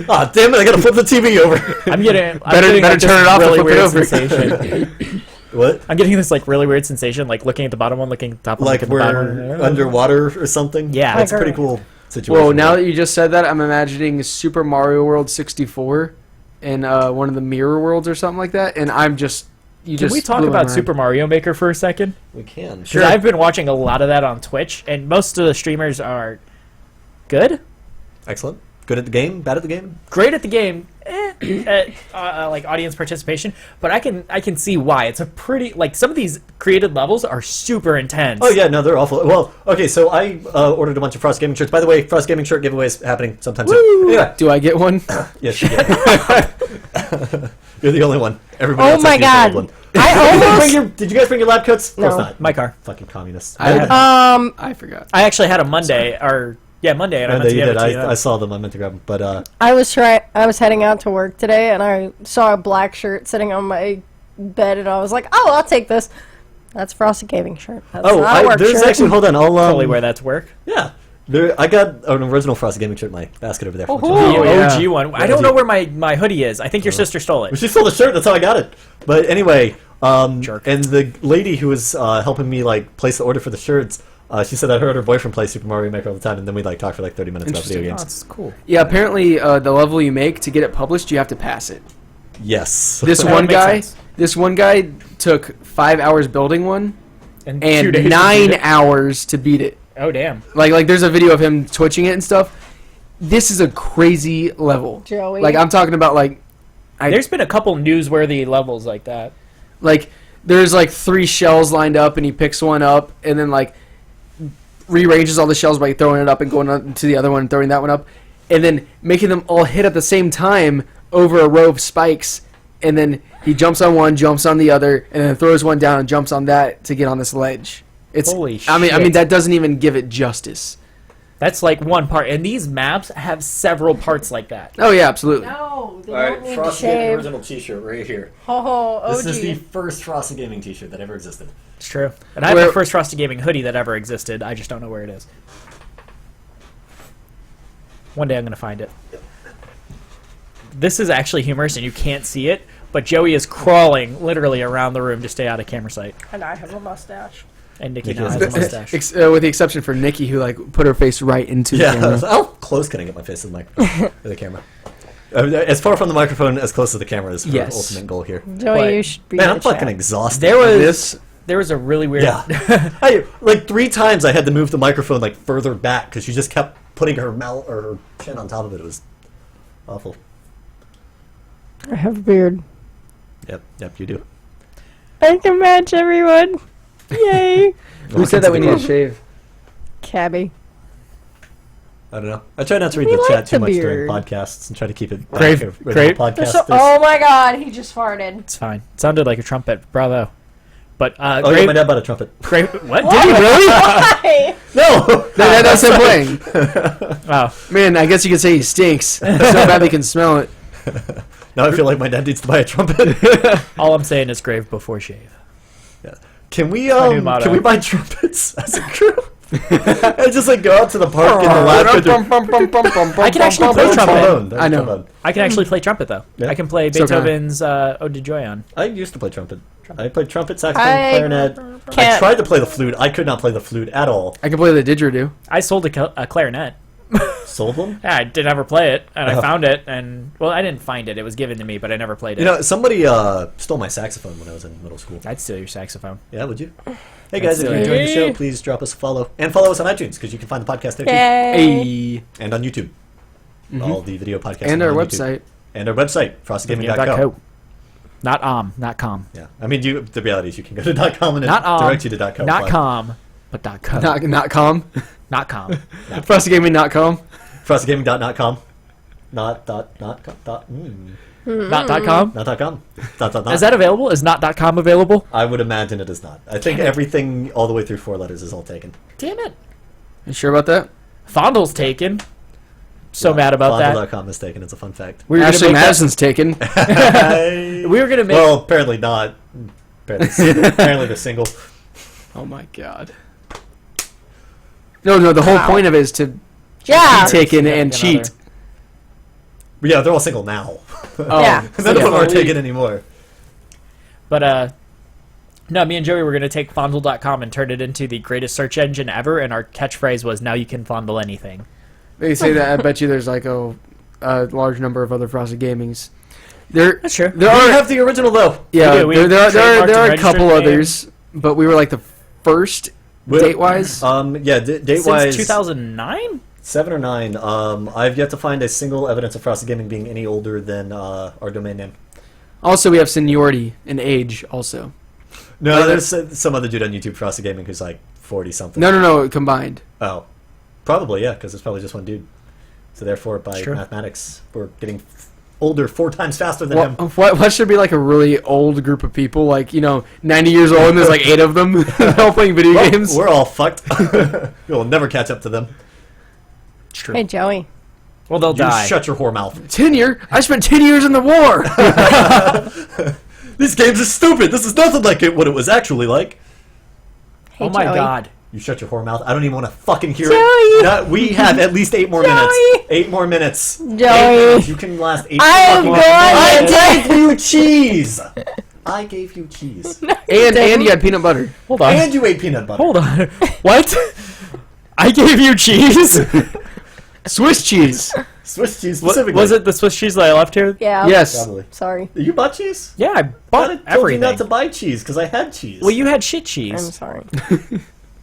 Ah, damn it! I gotta flip the TV over. I'm getting Better like, this turn it off and really flip it weird over. sensation. What? I'm getting this like really weird sensation, like looking at the bottom one, looking at the top one, Like looking at the bottom we're one. underwater or something? Yeah. it's a pretty Like cool situation. Whoa, now that you just said that, I'm imagining Super Mario World 64 in one of the mirror worlds or something like that, and I'm just. Can we talk about Super Mario Maker for a second? we can. Because I've been watching a lot of that on Twitch, and most of the streamers are good, Excellent. Good at the game. Bad at the game. great at the game, at like audience participation. But I can see why. It's a pretty like some of these created levels are super intense. Oh yeah, no, they're awful. Well, okay, so I ordered a bunch of Frost Gaming shirts. By the way, Frost Gaming shirt giveaways happening sometime soon. Anyway, Do I get one? yes, you get it. You're the only one. Everybody Oh else my has to use the old God. one. I Did you guys bring your lab coats? Of course No. not. My car. Fucking communists. I forgot. I actually had a Monday Monday, and I And meant to you give did. it to you. I saw them. I meant to grab them, but I was heading out to work today, and I saw a black shirt sitting on my bed, and I was like, "Oh, I'll take this." That's a Frosty Gaming shirt. That's not a work there's shirt. actually. Hold on, I'll Totally wear that to work. Yeah, I got an original Frosty Gaming shirt in my basket over there. The Oh, yeah. OG one. I don't know where my hoodie is. I think your sister stole it. She stole the shirt. That's how I got it. But anyway, Jerk. and the lady who was helping me like place the order for the shirts, she said I heard her boyfriend play Super Mario Maker all the time, and then we like talked for like 30 minutes about video Interesting. games. That's cool. Yeah, apparently the level you make to get it published, you have to pass it. Yes. This That one makes guy, sense. this one guy took 5 hours building one And 2 and days to 9 beat it. hours to beat it. Oh damn. Like there's a video of him twitching it and stuff. This is a crazy level. Joey. Like I'm talking about There's been a couple newsworthy levels like that. like there's like 3 shells lined up and he picks one up and then like rearranges all the shells by throwing it up and going on to the other one and throwing that one up and then making them all hit at the same time over a row of spikes and then he jumps on one, jumps on the other, and then throws one down and jumps on that to get on this ledge. It's Holy I mean shit. that doesn't even give it justice. That's like one part, and these maps have several parts like that. Oh yeah, absolutely. No, they don't need to Frosty Gaming shave. original T-shirt right here. Oh, OG. This is the first Frosty Gaming T-shirt that ever existed. It's true. And I have Where- the first Frosty Gaming hoodie that ever existed. I just don't know where it is. One day I'm going to find it. This is actually humorous, and you can't see it, but Joey is crawling literally around the room to stay out of camera sight. And I have a mustache. And Nikki Nikki now has has a a mustache. With the exception for Nikki, who like put her face right into the Yeah. camera. How close can I get my face to the microphone? Or the camera? As far from the microphone as close to the camera is her Yes. ultimate goal here. Joey, But- you should be Man, in I'm the chat. fucking exhausted. There was a really weird... Yeah. Like 3 times I had to move the microphone like further back because she just kept putting her mouth or her chin on top of it. It was awful. I have a beard. Yep, you do. I can match everyone. Yay. Who said that we need to shave? Cabby. I don't know. I try not to read We the like chat too the much during beard. podcasts and try to keep it Grave- back or- grave- podcast. Oh my god, he just farted. It's fine. It sounded like a trumpet. Bravo. But, Oh, yeah, my dad bought a trumpet. What? Did he really? Why? No! That's him playing. Oh. Man, I guess you could say he stinks. So bad they can smell it. Now I feel like my dad needs to buy a trumpet. All I'm saying is grave before shave. Yeah. Can we new motto. can we buy trumpets as a crew? And just like go out to the park in the lab. I can actually play trumpet. I know. I can actually play trumpet, though. Yeah. I can play So can I. Beethoven's Ode to Joy. I used to play trumpet. I played trumpet, saxophone, I clarinet. I can't- tried to play the flute. I could not play the flute at all. I can play the didgeridoo. I sold a clarinet. Sold one? Yeah, I didn't ever play it, and I Oh. found it, and well, I didn't find it. It was given to me, but I never played it. You know, somebody stole my saxophone when I was in middle school. I'd steal your saxophone. Yeah, would you? Hey guys, if you're silly. enjoying the show, please drop us a follow. And follow us on iTunes, because you can find the podcast there too. Yay. Hey. And on YouTube. All the video podcasts. And are our on YouTube. website. And our website, frostgaming.co. .co. Not com. Yeah. I mean, the reality is you can go to .com and it Not direct you to .co. Not but com, but .co. Not com. Not com. FrostyGaming.com. frostgaming.com. Not com. Not .com. Not .com. Is that available? Is not .com available? I would imagine it is not. I think everything all the way through 4 letters is all taken. Damn it. You sure about that? Fondle's taken. So Yeah, mad about that. Fondle.com is taken. It's a fun fact. We were Ashley gonna make Madison's taken. we were gonna make. Well, apparently not. Apparently the single. Oh my god. No, the whole point of it is to Yeah. be taken Yeah, and cheat. Yeah, they're all single now. Oh, Yeah. None of them are Yeah. taken anymore. But no, me and Joey were gonna take fondle.com and turn it into the greatest search engine ever, and our catchphrase was "Now you can fondle anything." They say that. I bet you there's like a large number of other Frosted Gamings. There, That's true. there We are. have the original though. Yeah, do. We there are trademarked a and couple registered the others, but we were like the first date wise. Yeah, date wise. Since 2009. 7 or 9. I've yet to find a single evidence of Frosted Gaming being any older than our domain name. Also, we have seniority and age. Also, No, there's some other dude on YouTube, Frosted Gaming, who's like 40 something. no, combined. Oh, probably yeah, because it's probably just one dude. So therefore, by Sure. mathematics, we're getting older 4 times faster than him. What should be like a really old group of people, like 90 years old, and there's like 8 of them all playing video Well, games. we're all fucked. We'll never catch up to them. It's true. Hey, Joey. Well, they'll You die. shut your whore mouth. Tenure? I spent 10 years in the war. These games are stupid. This is nothing like what it was actually like. Hey, Oh my Joey. god. You shut your whore mouth. I don't even want to fucking hear Joey! it. No, we have at least 8 more minutes. Joey! 8 more minutes. Joey! You can last 8 I am fucking going I to- gave you cheese. I gave you cheese. and you had peanut butter. Hold on. And you ate peanut butter. Hold on. What? I gave you cheese. Swiss cheese. Swiss cheese What, specifically. was it the Swiss cheese that I left here? Yeah. Yes. Probably. Sorry. You bought cheese? Yeah, I I bought told everything. you not to buy cheese because I had cheese. Well, you had shit I'm cheese. sorry.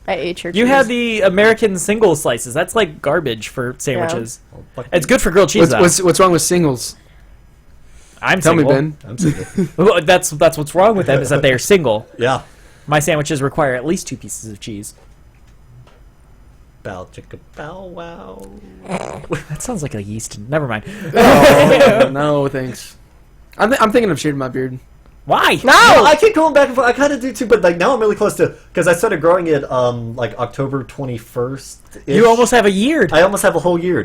I ate your You cheese. had the American single slices. That's like garbage for sandwiches. Oh, fuck It's you. good for grilled cheese, What's wrong with singles? I'm Tell single. me, Ben. I'm single. Well, that's what's wrong with them is that they are single. Yeah. My sandwiches require at least 2 pieces of cheese. Bow chicka bow wow. That sounds like a yeast. Never mind. Oh, no, thanks. I'm thinking of shaving my beard. Why? No, I keep going back and forth. I kind of do too, but like now I'm really close to because I started growing it like October 21st. You almost have a year. I almost have a whole year.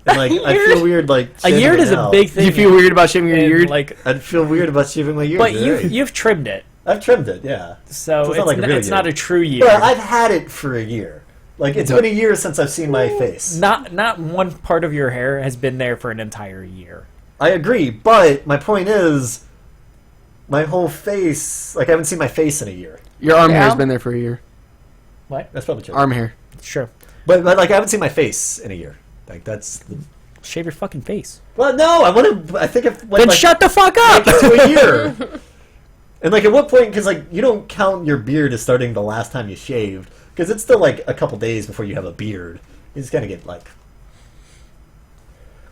And like I Yeard? feel weird like A shaving year it is a now. big thing. You feel weird about shaving your and, beard? like, I'd feel weird about shaving my ears. but you're right. you've trimmed it, I've trimmed it, yeah. so it's it's, not like a real it's not year. a true year. But I've had it for a year. Like it's been a year since I've seen my face. Not one part of your hair has been there for an entire year. I agree, but my point is, my whole face. Like I haven't seen my face in a year. Your arm Yeah. hair's been there for a year. What? That's probably true. Arm hair. Sure. But like I haven't seen my face in a year. Like that's. Shave your fucking face. Well, no, I want to. I think if Then shut the fuck up. to a year. And like at what point? Because like you don't count your beard as starting the last time you shaved, because it's still like a couple days before you have a beard. You just gotta get like.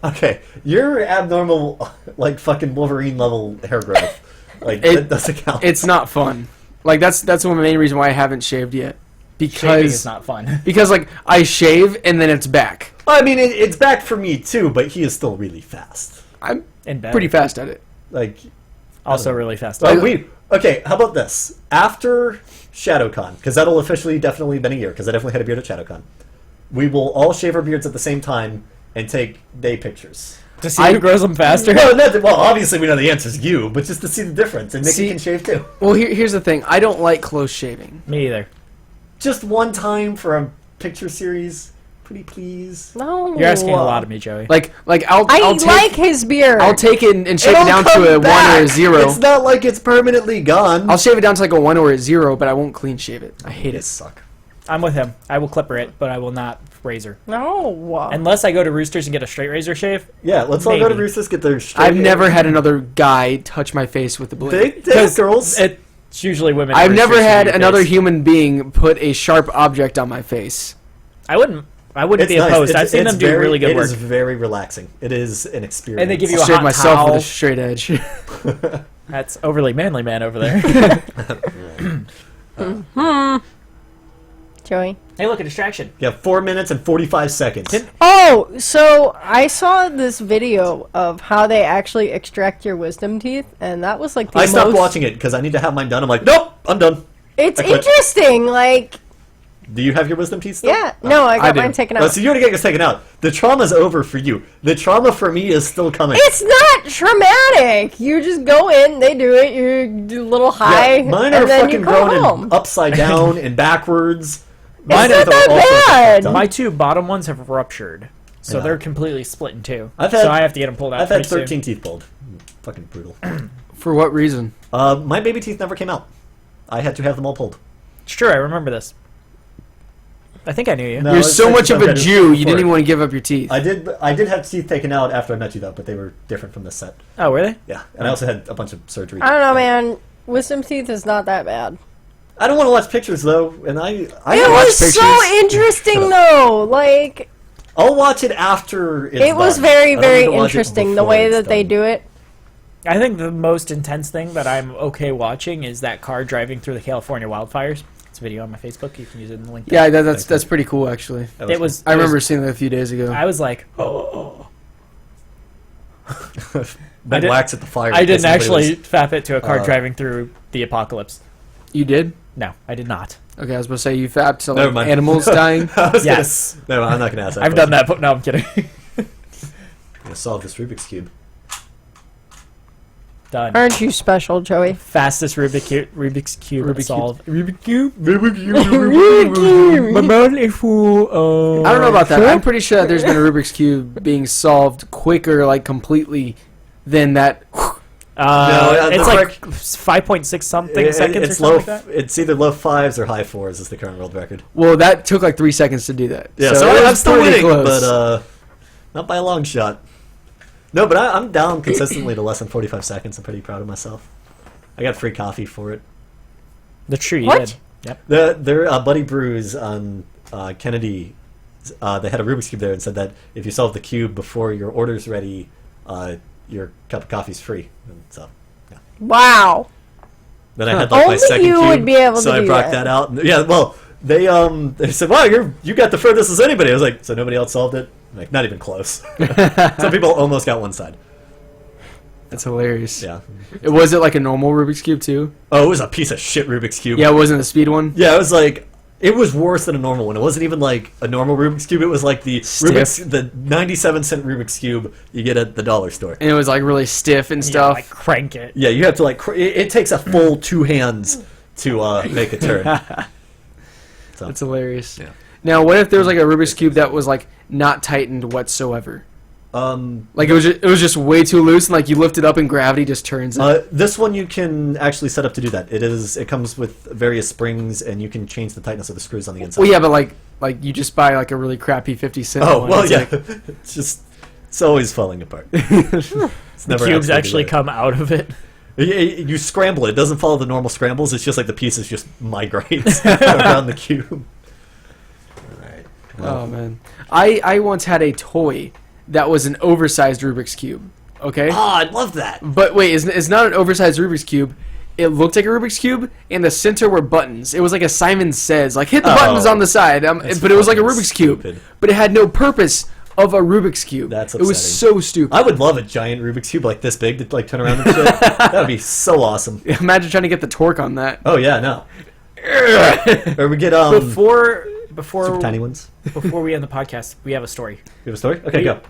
Okay, you're abnormal, like fucking Wolverine level hair growth. Like It- that doesn't count. It's not fun. Like that's one of the main reasons why I haven't shaved yet. Shaving Because is not fun. because like I shave and then it's back. I mean, it's back for me too, but he is still really fast. I'm In bed. pretty fast at it. Like, Also really fast. oh, okay. How about this? After ShadowCon, because that'll officially definitely been a year, because I definitely had a beard at ShadowCon. We will all shave our beards at the same time and take day pictures. To see who grows them faster. No, well, obviously we know the answer is you, but just to see the difference, and Nikki See- can shave too. Well, here's the thing. I don't like close shaving. Me either. Just one time for a picture series, pretty please. No. You're asking a lot of me, Joey. Like I'll I take, like his beard. I'll take it and shave it It'll down come to a 1 or back. a 0. It's not like it's permanently gone. I'll shave it down to like a 1 or a 0, but I won't clean shave it. I hate It it. suck. I'm with him. I will clipper it, but I will not razor. No. Unless I go to Roosters and get a straight razor shave. Yeah, let's all go to Maybe. Roosters, get their straight I've hair. never had another guy touch my face with the blade. Big dick girls. It's usually women. at I've never Roosters who had do another face. human being put a sharp object on my face. I wouldn't be nice. opposed. I've seen them do really good It work. is very relaxing. It is an experience. And they give you I'll a shave hot myself towel. with a straight edge. That's overly manly man over there. Joey. Hey, look, a distraction. You have 4 minutes and 45 seconds. Oh, so I saw this video of how they actually extract your wisdom teeth, and that was like the I stopped most... watching it because I need to have mine done. I'm like, nope, I'm done. It's I quit. interesting, like... Do you have your wisdom teeth still? Yeah, no, I got do. mine taken Oh, out. so you already get yours taken out. The trauma's over for you. The trauma for me is still coming. It's not traumatic. You just go in, they do it, you're a little high, Yeah, mine and are then you fucking go growing home. in upside down and backwards. It's not are that all sorts of bad. fucked up. My two bottom ones have ruptured, so Yeah. they're completely split in two. I've had- so I have to get them pulled out. I've had pretty 13 soon. teeth pulled. Fucking brutal. For what reason? My baby teeth never came out. I had to have them all pulled. It's true. I remember this. I think I knew you. No, You're it's so like much of I've a had it Jew, you before. didn't even want to give up your teeth. I did have teeth taken out after I met you though, but they were different from this set. Oh, were they? Yeah, and I also had a bunch of surgery. I don't know, man. Wisdom teeth is not that bad. I don't want to watch pictures though, and I It watch was so pictures. interesting, though. Like, I'll watch it after it's it was done. very, I don't very need to watch it interesting the before way it's that they done. do it. I think the most intense thing that I'm okay watching is that car driving through the California wildfires. It's a video on my Facebook. You can use it in the link. Yeah, that's pretty cool, actually. That It was. I it was- remember seeing that a few days ago. I was like, oh. Ben did- whacks at the fire. I didn't because somebody actually fap it to a car Uh, driving through the apocalypse. You did? No, I did not. Okay, I was about to say you fapped to Never like, mind. animals dying. I was Yes. Gonna, no, I'm not gonna ask that. I've done that, but no, I'm kidding. I'm gonna solve this Rubik's cube. Done. Aren't you special, Joey? Fastest Rubik's cube Rubik's solved. Rubik's cube. Rubik's Cube. My man is full of- I don't know about that. I'm pretty sure that there's been a Rubik's Cube being solved quicker, like completely, than that. No, it's the like correct- 5.6 something seconds or It's something low. like that. It's either low fives or high fours is the current world record. Well, that took like 3 seconds to do that. Yeah, so, it was I'm still pretty winning, close. but not by a long shot. No, but I'm down consistently to less than 45 seconds. I'm pretty proud of myself. I got free coffee for it. That's true. You What? did. Yep. Their Buddy Brews on Kennedy, they had a Rubik's Cube there and said that if you solve the cube before your order's ready, your cup of coffee's free. And so Wow. then I had like my Only second you cube, would be able so to I do brought that. that out. And, yeah, well, they said, "Wow, you got the furthest as anybody." I was like, "So nobody else solved it?" I'm like, not even close. Some people almost got one side. That's hilarious. Yeah. Was it like a normal Rubik's Cube too? Oh, it was a piece of shit Rubik's cube. Yeah, it wasn't the speed one. Yeah, it was like it was worse than a normal one. It wasn't even like a normal Rubik's cube. It was like the Stiff. the 97-cent Rubik's cube you get at the dollar store. And it was like really stiff and Yeah, stuff. like crank it. Yeah, you have to like it takes a full 2 hands to make a turn. So, That's hilarious. Yeah. Now, what if there was like a Rubik's Cube that was like not tightened whatsoever? Like it was just way too loose, and like you lift it up and gravity just turns it. this one you can actually set up to do that. It comes with various springs, and you can change the tightness of the screws on the inside. Well, yeah, but like you just buy like a really crappy 50-cent Oh one. well, It's yeah. like- It's always falling apart. It's never Cubes actually there. come out of it. You scramble it. It doesn't follow the normal scrambles. It's just like the pieces just migrate around the cube. Alright. Oh man, I once had a toy that was an oversized Rubik's Cube. Okay, I'd love that. but wait, it's not an oversized Rubik's Cube. It looked like a Rubik's Cube, and the center were buttons. It was like a Simon Says, like hit the Oh, buttons on the side. that's But it was like a fucking Rubik's Cube, stupid. but it had no purpose of a Rubik's Cube. That's it was upsetting. so stupid. I would love a giant Rubik's cube like this big to like turn around and shit. That would be so awesome. Imagine trying to get the torque on that. Oh yeah, no. Or we get Before super tiny ones. before we end the podcast, we have a story. You have a story? Okay, go.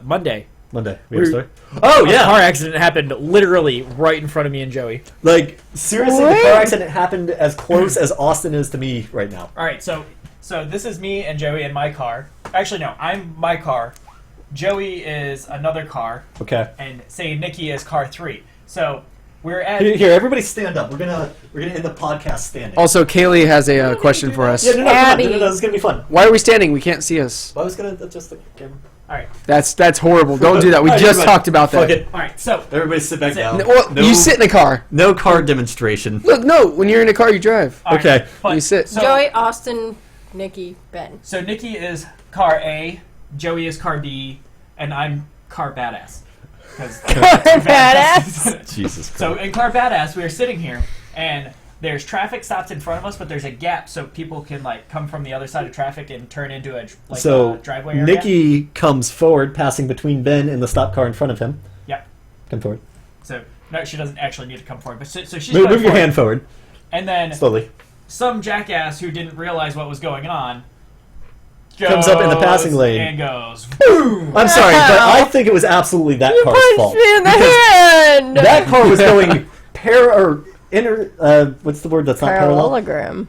Monday. Monday. We have a We're- story. Oh A car yeah. accident happened literally right in front of me and Joey. Like seriously, the What? car accident happened as close as Austin is to me right now. All right, so this is me and Joey in my car. Actually, no, I'm my car. Joey is another car, Okay. and say Nikki is car 3. So We're at. Here, everybody stand up. We're gonna end the podcast standing. Also, Kaylee has a question for us. Yeah, no, come on. Abby. No, it's gonna be fun. Why are we standing? We can't see us. Well, I was gonna adjust the camera. All right. That's horrible. Don't do that. We Alright, just everybody, talked about fuck that. it. All right. So Everybody sit back down. Well, no, you sit in a car. No car demonstration. Look, no. When you're in a car, you drive. all right, Okay. fun. You sit. So, Joey, Austin, Nikki, Ben. So Nikki is car A, Joey is car B, and I'm car badass. 'Cause- Badass. Jesus Christ. So in car badass, we are sitting here, and there's traffic stops in front of us, but there's a gap so people can like come from the other side of traffic and turn into a So driveway area. Nikki comes forward, passing between Ben and the stop car in front of him. Yep. Come forward. So no, she doesn't actually need to come forward, but so she's Move, going move your forward. hand forward And then slowly. some jackass who didn't realize what was going on Comes up in the passing goes lane. and goes boom. I'm sorry, but I think it was absolutely that You car's punched fault. me in the Because hand. that car was going what's the word that's not parallel? Parallelogram.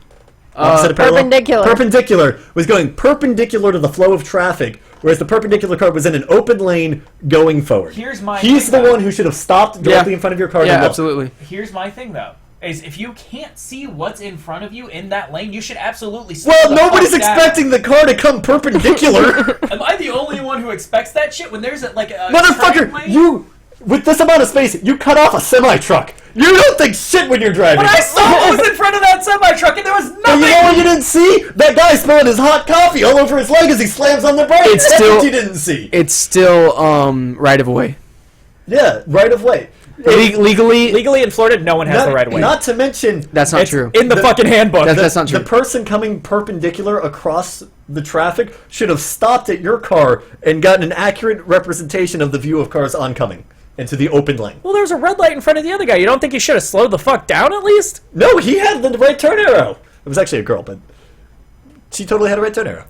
Opposite of parallel? Perpendicular. Perpendicular was going perpendicular to the flow of traffic, whereas the perpendicular car was in an open lane going forward. Here's my He's thing, the though. one who should have stopped directly in front of your car. Yeah, to look. absolutely. Here's my thing though. Is if you can't see what's in front of you in that lane, you should absolutely slow Well, the nobody's fuck down. expecting the car to come perpendicular. Am I the only one who expects that shit when there's a turning Motherfucker, lane? you, with this amount of space, you cut off a semi-truck. You don't think shit when you're driving. But I saw what was in front of that semi-truck and there was And nothing! you know what you didn't see? That guy spilling his hot coffee all over his leg as he slams on the brakes. It's That's still- what you didn't see. It's still right of way. Yeah, right of way. Legally, Legally in Florida, no one has Not, the right of way. not to mention, that's not It's true. in the fucking handbook. That's not true. the person coming perpendicular across the traffic should have stopped at your car and gotten an accurate representation of the view of cars oncoming into the open lane. Well, there's a red light in front of the other guy. You don't think you should have slowed the fuck down at least? No, he had the right turn arrow. It was actually a girl, but she totally had a right turn arrow.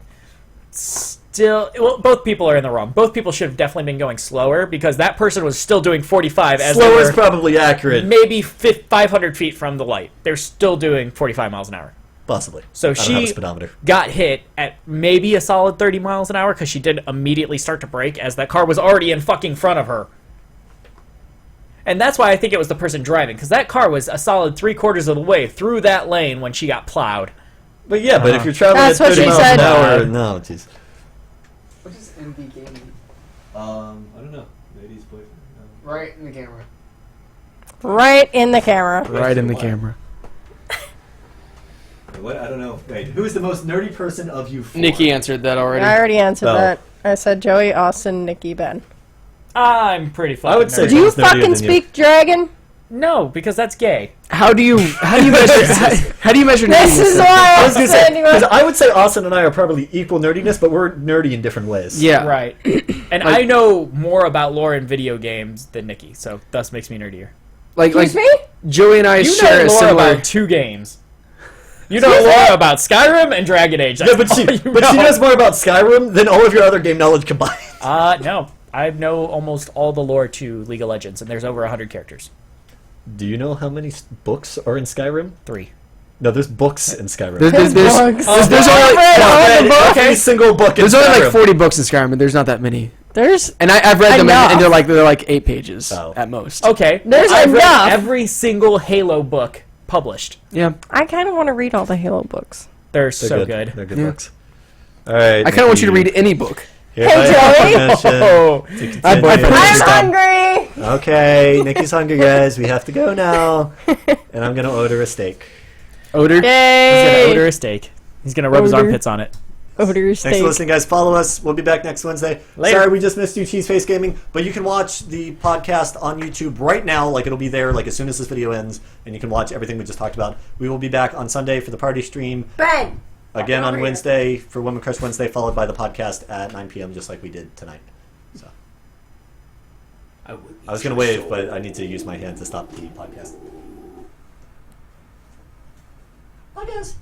Still, well, both people are in the wrong. Both people should have definitely been going slower because that person was still doing 45 as Slower they is were probably accurate. maybe 500 feet from the light. They're still doing 45 miles an hour. Possibly. So I don't have a she speedometer. got hit at maybe a solid 30 miles an hour because she did immediately start to brake as that car was already in fucking front of her. And that's why I think it was the person driving, because that car was a solid 3/4 of the way through that lane when she got plowed. But yeah, but if you're traveling That's at what 30 she miles said. an hour, no, jeez. What is MV gaming? I don't know. Ladies' boyfriend. Right in the camera. Right in the camera. Right in the camera. What? I don't know. Wait, who is the most nerdy person of you four? Nikki answered that already. I already answered Oh. that. I said Joey, Austin, Nikki, Ben. I'm pretty fucking I would say nerdy. Do you Joey's nerdier fucking than you. speak dragon? No, because that's gay. How do you measure how do you measure This nerdiness is then? why I I was gonna said say, you because were... I would say Austin and I are probably equal nerdiness, but we're nerdy in different ways. Yeah. Right. And Like- I know more about lore in video games than Nikki, so thus makes me nerdier. Like Excuse me? Joey and I You share know a lore similar about 2 games. You know lore about Skyrim and Dragon Age. Yeah, That's but she all you but she know. knows more about Skyrim than all of your other game knowledge combined. No. I know almost all the lore to League of Legends, and there's over 100 characters. Do you know how many books are in Skyrim? 3. No, there's books in Skyrim. There's His there's, bugs. there's only I've read all I've the read books. every single book in there's only like Skyrim. 40 books in Skyrim, but there's not that many. There's... And I've read them Enough. and they're like 8 pages Oh. at most. Okay. There's I've enough. read every single Halo book published. Yeah. I kind of want to read all the Halo books. They're They're so good. They're good Yeah. books. All right. I kind of want you to read any book. Hey, Joey. Oh, I boyfriend. I'm Stop. hungry! Okay, Nikki's hungry, guys. We have to go now, and I'm gonna order a steak. Odor. he's gonna Yay! odor a steak. He's gonna rub his Odor. armpits on it. Odor Thanks steak. for listening, guys. Follow us. We'll be back next Wednesday. Later. Sorry, we just missed you, Cheeseface Gaming, but you can watch the podcast on YouTube right now. Like, it'll be there like as soon as this video ends, and you can watch everything we just talked about. We will be back on Sunday for the party stream. Ben! Again over on here. Wednesday for Women Crush Wednesday, followed by the podcast at 9 p.m. just like we did tonight. So I was gonna wave, but I need to use my hand to stop the podcast. Bye, guys.